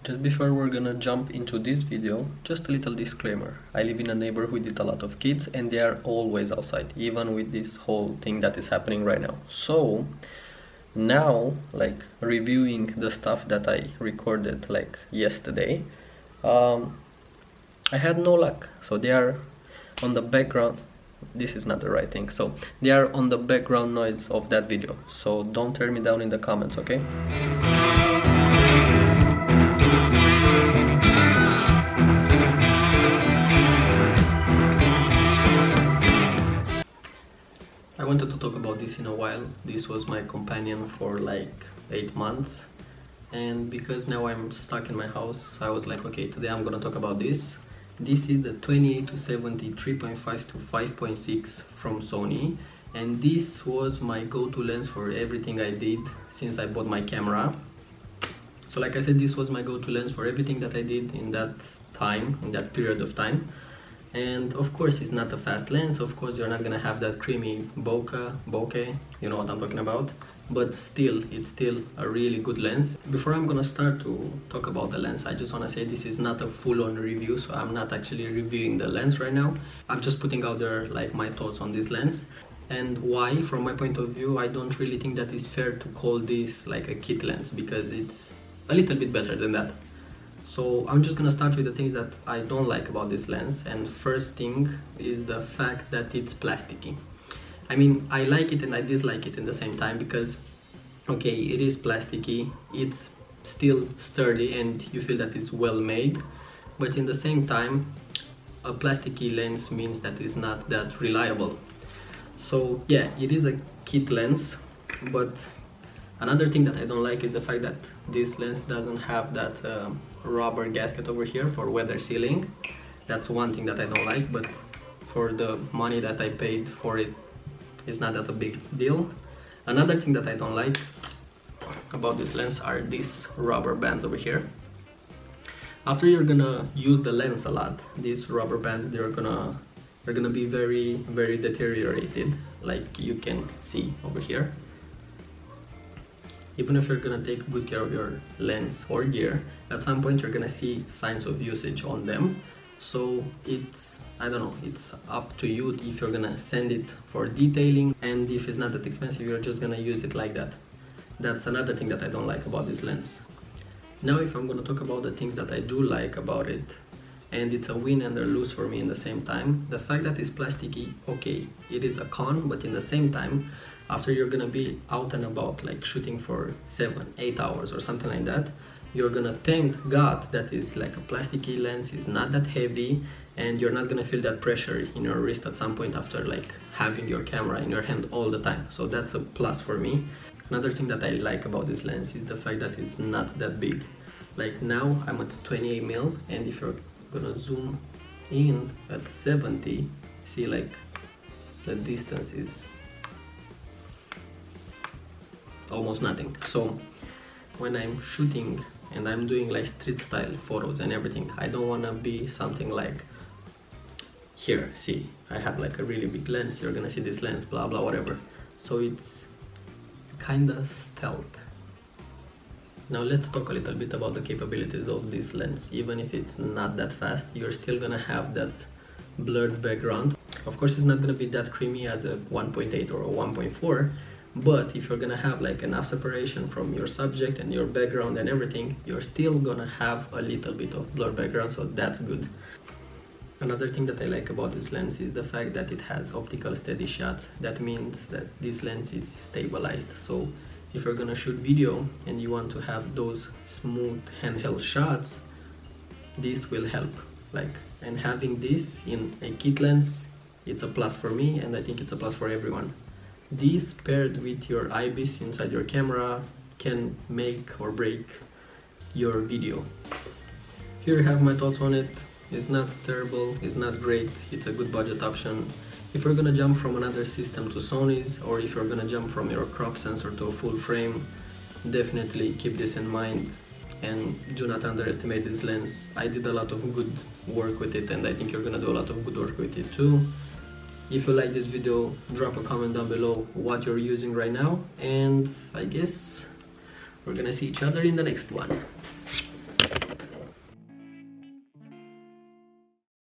Just before we're gonna jump into this video, just a little disclaimer. I live in a neighborhood with a lot of kids and they are always outside, even with this whole thing that is happening right now. So now, like, reviewing the stuff that I recorded like yesterday, I had no luck. So they are on the background. This is not the right thing. So they are on the background noise of that video. So don't tear me down in the comments, okay? I wanted to talk about this in a while. This was my companion for like 8 months, and because now I'm stuck in my house, I was like, okay, today I'm gonna talk about this. This is the 28-70 3.5-5.6 from Sony, and this was my go-to lens for everything I did since I bought my camera. So like I said, this was my go-to lens for everything that I did in that time, in that period of time. And of course it's not a fast lens, of course you're not gonna have that creamy bokeh, you know what I'm talking about, but still, it's still a really good lens. Before I'm gonna start to talk about the lens, I just wanna say this is not a full-on review, so I'm not actually reviewing the lens right now. I'm just putting out there like my thoughts on this lens. And why, from my point of view, I don't really think that it's fair to call this like a kit lens, because it's a little bit better than that. So I'm just gonna start with the things that I don't like about this lens, and first thing is the fact that it's plasticky. I mean, I like it and I dislike it in the same time, because okay, it is plasticky, it's still sturdy and you feel that it's well made, but in the same time a plasticky lens means that it's not that reliable. So yeah, it is a kit lens, but another thing that I don't like is the fact that this lens doesn't have that rubber gasket over here for weather sealing. That's one thing that I don't like, but for the money that I paid for it, it's not that a big deal. Another thing that I don't like about this lens are these rubber bands over here. After you're gonna use the lens a lot, these rubber bands, they're gonna be very deteriorated, like you can see over here. Even if you're gonna take good care of your lens or gear, at some point you're gonna see signs of usage on them. So it's, I don't know, it's up to you if you're gonna send it for detailing, and if it's not that expensive, you're just gonna use it like that. That's another thing that I don't like about this lens. Now if I'm gonna talk about the things that I do like about it, and it's a win and a lose for me in the same time, the fact that it's plasticky, okay, it is a con, but in the same time, after you're gonna be out and about, like shooting for 7-8 hours or something like that, you're gonna thank God that it's like a plasticky lens, it's not that heavy, and you're not gonna feel that pressure in your wrist at some point after like having your camera in your hand all the time. So that's a plus for me. Another thing that I like about this lens is the fact that it's not that big. Like now I'm at 28mm, and if you're gonna zoom in at 70, see like the distance is almost nothing. So when I'm shooting and I'm doing like street style photos and everything, I don't want to be something like here, see, I have like a really big lens, you're gonna see this lens, blah blah whatever. So it's kinda stealth. Now let's talk a little bit about the capabilities of this lens. Even if it's not that fast, you're still gonna have that blurred background. Of course it's not gonna be that creamy as a 1.8 or a 1.4, but if you're gonna have like enough separation from your subject and your background and everything, you're still gonna have a little bit of blurred background, so that's good. Another thing that I like about this lens is the fact that it has optical steady shot. That means that this lens is stabilized, so if you're gonna shoot video and you want to have those smooth handheld shots, this will help. Like, and having this in a kit lens, it's a plus for me, and I think it's a plus for everyone. This paired with your IBIS inside your camera can make or break your video. Here you have my thoughts on it. It's not terrible, it's not great, it's a good budget option. If you're gonna jump from another system to Sony's, or if you're gonna jump from your crop sensor to a full frame, definitely keep this in mind and do not underestimate this lens. I did a lot of good work with it, and I think you're gonna do a lot of good work with it too. If you like this video, drop a comment down below what you're using right now, and I guess we're gonna see each other in the next one.